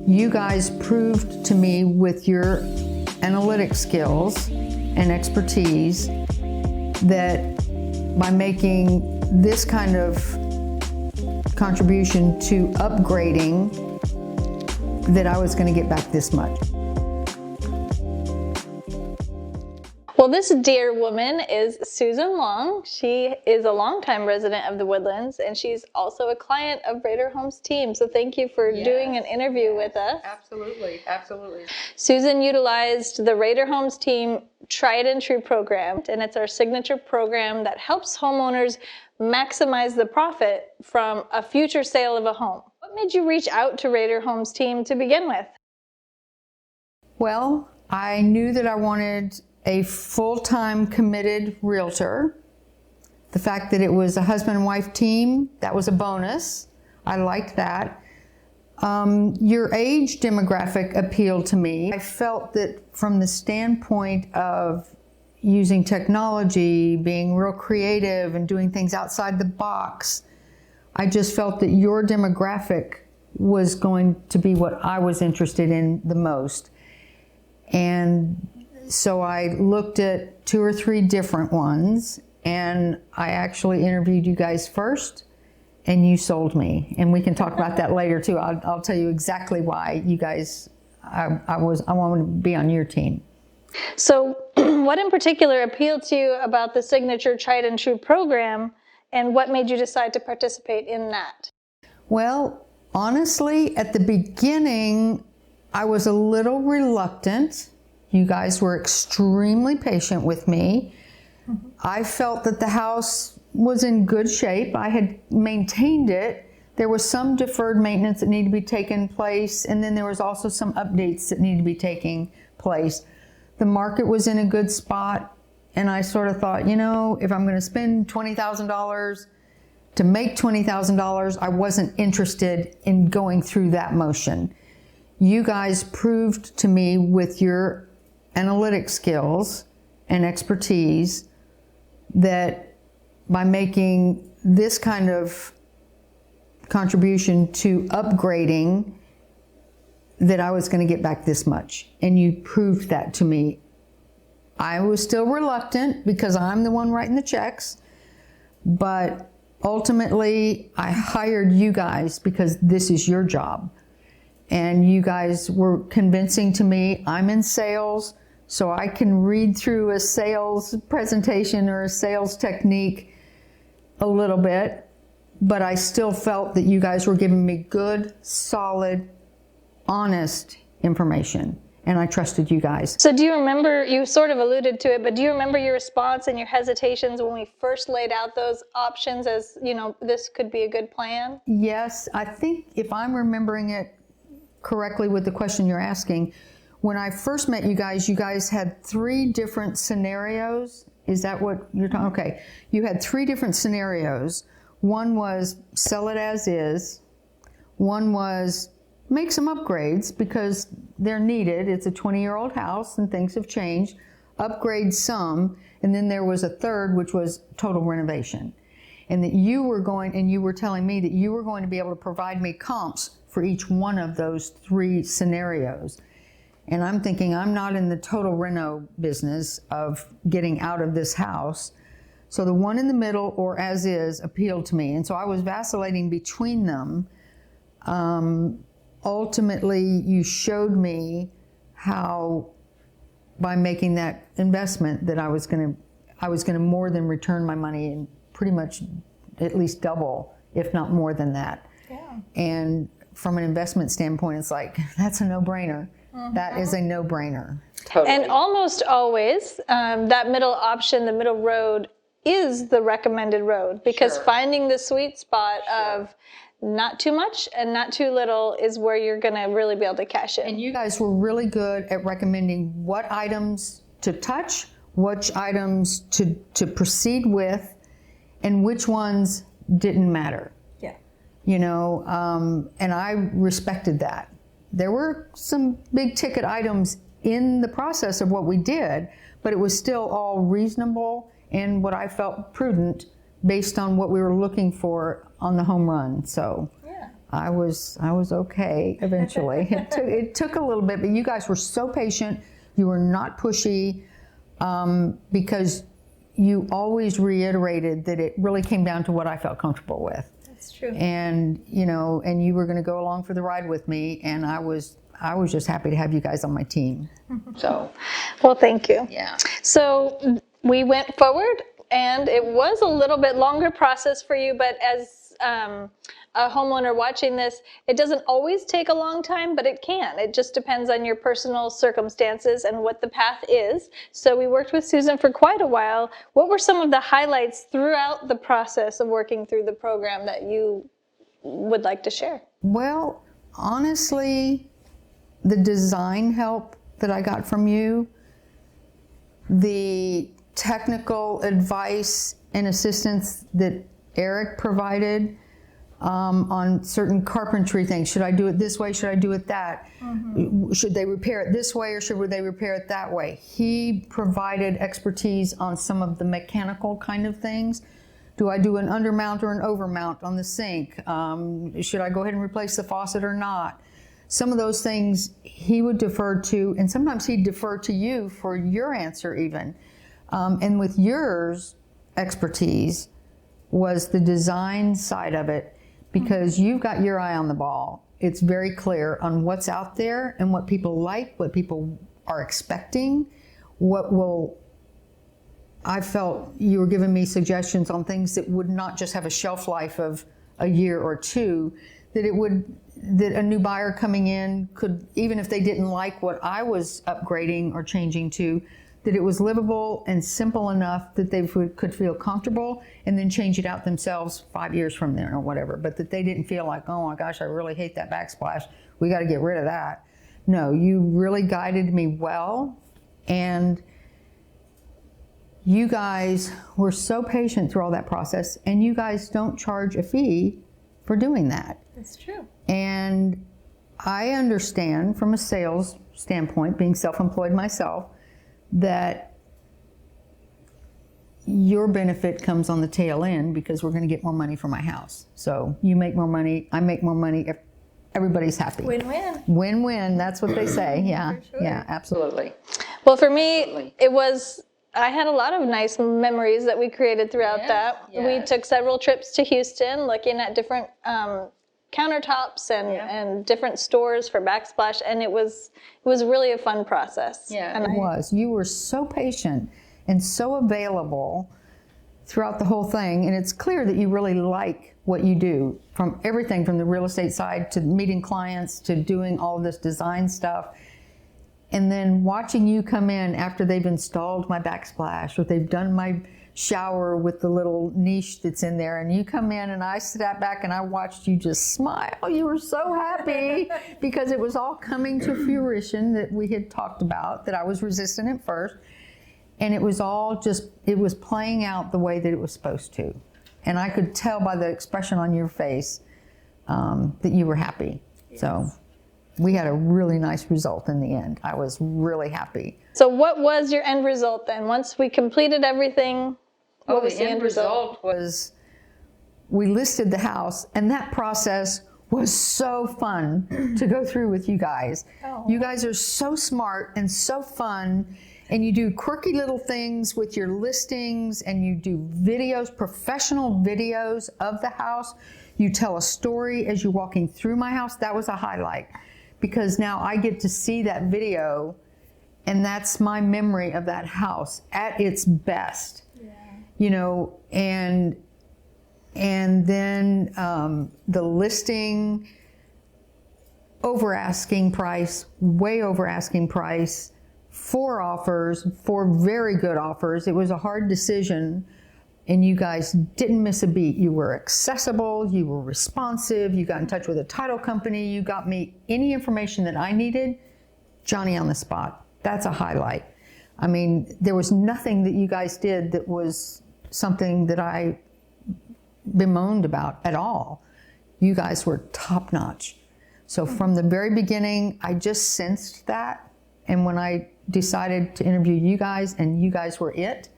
You guys proved to me with your analytic skills and expertise that by making this kind of contribution to upgrading, that I was going to get back this much. Well, this dear woman is Susan Long. She is a longtime resident of the Woodlands, and she's also a client of Rader Homes team. So thank you for doing an interview with us. Absolutely, absolutely. Susan utilized the Rader Homes team tried and true program, and it's our signature program that helps homeowners maximize the profit from a future sale of a home. What made you reach out to Rader Homes team to begin with? Well, I knew that I wanted a full-time committed realtor. The fact that it was a husband and wife team, that was a bonus. I liked that. Your age demographic appealed to me. I felt that from the standpoint of using technology, being real creative and doing things outside the box, I just felt that your demographic was going to be what I was interested in the most. And so I looked at 2 or 3 different ones, and I actually interviewed you guys first, and you sold me. And we can talk about that later too. I'll tell you exactly why you guys, I wanted to be on your team. So what in particular appealed to you about the signature tried and true program, and what made you decide to participate in that? Well, honestly, at the beginning, I was a little reluctant. You guys were extremely patient with me. Mm-hmm. I felt that the house was in good shape. I had maintained it. There was some deferred maintenance that needed to be taking place, and then there was also some updates that needed to be taking place. The market was in a good spot, and I sort of thought, you know, if I'm going to spend $20,000 to make $20,000, I wasn't interested in going through that motion. You guys proved to me with your analytic skills and expertise that by making this kind of contribution to upgrading, that I was going to get back this much. And you proved that to me. I was still reluctant because I'm the one writing the checks, but ultimately I hired you guys because this is your job. And you guys were convincing to me. I'm in sales, so I can read through a sales presentation or a sales technique a little bit, but I still felt that you guys were giving me good, solid, honest information, and I trusted you guys. So do you remember, you sort of alluded to it, but do you remember your response and your hesitations when we first laid out those options as, you know, this could be a good plan? Yes, I think if I'm remembering it correctly with the question you're asking, when I first met you guys had 3 different scenarios. Is that what you're talking? Okay. You had 3 different scenarios. One was sell it as is. One was make some upgrades because they're needed. It's a 20-year-old house and things have changed. Upgrade some. And then there was a third, which was total renovation. And that you were going, and you were telling me that you were going to be able to provide me comps for each one of those 3 scenarios. And I'm thinking, I'm not in the total reno business of getting out of this house. So the one in the middle or as is appealed to me. And so I was vacillating between them. Ultimately, you showed me how by making that investment that I was going to more than return my money and pretty much at least double, if not more than that. Yeah. And from an investment standpoint, it's like, that's a no-brainer. Mm-hmm. That is a no-brainer. Totally. And almost always, that middle option, the middle road, is the recommended road, because finding the sweet spot of not too much and not too little is where you're going to really be able to cash in. And you guys were really good at recommending what items to touch, which items to proceed with, and which ones didn't matter. Yeah. You know, and I respected that. There were some big ticket items in the process of what we did, but it was still all reasonable and what I felt prudent based on what we were looking for on the home run. So I was okay eventually. It took a little bit, but you guys were so patient. You were not pushy, because you always reiterated that it really came down to what I felt comfortable with. That's true. And and you were going to go along for the ride with me, and I was just happy to have you guys on my team. So, well, thank you. yeah. So we went forward, and it was a little bit longer process for you, but as a homeowner watching this, it doesn't always take a long time, but it can. It just depends on your personal circumstances and what the path is. So we worked with Susan for quite a while. What were some of the highlights throughout the process of working through the program that you would like to share? Well, honestly, the design help that I got from you, the technical advice and assistance that Eric provided on certain carpentry things. Should I do it this way? Should I do it that? Mm-hmm. Should they repair it this way or should they repair it that way? He provided expertise on some of the mechanical kind of things. Do I do an undermount or an overmount on the sink? Should I go ahead and replace the faucet or not? Some of those things he would defer to, and sometimes he'd defer to you for your answer even. And with yours expertise was the design side of it, because you've got your eye on the ball. It's very clear on what's out there and what people like, what people are expecting, I felt you were giving me suggestions on things that would not just have a shelf life of a year or two, that a new buyer coming in could, even if they didn't like what I was upgrading or changing to, that it was livable and simple enough that they could feel comfortable and then change it out themselves 5 years from there or whatever. But that they didn't feel like, oh my gosh, I really hate that backsplash. We got to get rid of that. No, you really guided me well. And you guys were so patient through all that process. And you guys don't charge a fee for doing that. That's true. And I understand from a sales standpoint, being self-employed myself, that your benefit comes on the tail end because we're going to get more money for my house. So you make more money, I make more money, everybody's happy. Win-win. Win-win, that's what they say. Yeah, For sure. Yeah, absolutely. Well, for me, I had a lot of nice memories that we created throughout that. yes. We took several trips to Houston looking at different countertops and different stores for backsplash, and it was really a fun process. Yeah, and it was. You were so patient and so available throughout the whole thing, and it's clear that you really like what you do, from everything from the real estate side to meeting clients to doing all of this design stuff. And then watching you come in after they've installed my backsplash or they've done my shower with the little niche that's in there, and you come in and I sat back and I watched you just smile. You were so happy because it was all coming to fruition that we had talked about, that I was resistant at first, and it was all just, it was playing out the way that it was supposed to. And I could tell by the expression on your face that you were happy. Yes. So we had a really nice result in the end. I was really happy. So what was your end result then? Once we completed everything, what was the end result? Was we listed the house, and that process was so fun to go through with you guys. Oh. You guys are so smart and so fun, and you do quirky little things with your listings, and you do videos, professional videos of the house. You tell a story as you're walking through my house. That was a highlight, because now I get to see that video, and that's my memory of that house at its best. You know, and then the listing, over asking price, way over asking price, 4 offers, 4 very good offers. It was a hard decision, and you guys didn't miss a beat. You were accessible, you were responsive, you got in touch with a title company, you got me any information that I needed, Johnny on the spot. That's a highlight. I mean, there was nothing that you guys did that was something that I bemoaned about at all. You guys were top notch. So from the very beginning, I just sensed that. And when I decided to interview you guys, and you guys were it,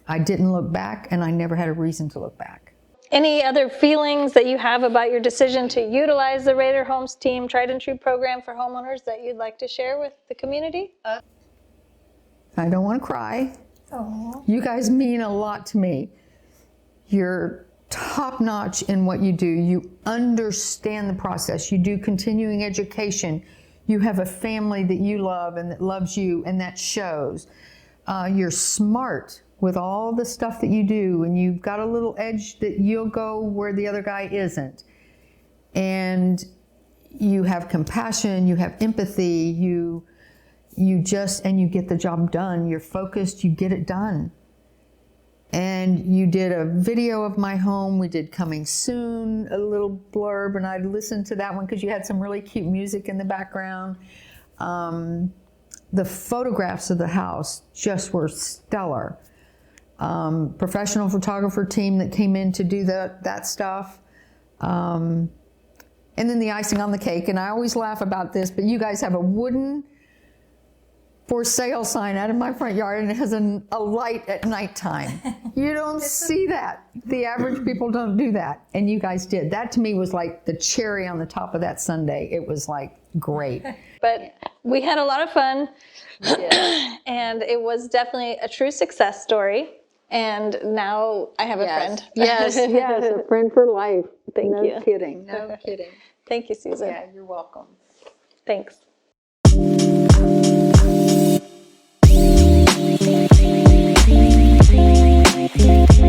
I didn't look back, and I never had a reason to look back. Any other feelings that you have about your decision to utilize the Rader Homes Team Tried and True program for homeowners that you'd like to share with the community? I don't want to cry. Oh. You guys mean a lot to me. You're top notch in what you do. You understand the process. You do continuing education. You have a family that you love and that loves you, and that shows. You're smart with all the stuff that you do, and you've got a little edge that you'll go where the other guy isn't. And you have compassion, you have empathy, you get the job done. You're focused, you get it done. And you did a video of my home. We did Coming Soon, a little blurb, and I listened to that one because you had some really cute music in the background. The photographs of the house just were stellar. Professional photographer team that came in to do that stuff. And then the icing on the cake, and I always laugh about this, but you guys have a wooden for sale sign out in my front yard, and it has a light at nighttime. You don't see that. The average people don't do that, and you guys did. That to me was like the cherry on the top of that sundae. It was like great. But we had a lot of fun, and it was definitely a true success story. And now I have a friend. Yes, a friend for life. Thank you. No kidding, no kidding. Thank you, Susan. Yeah, you're welcome. Thanks. Thank you.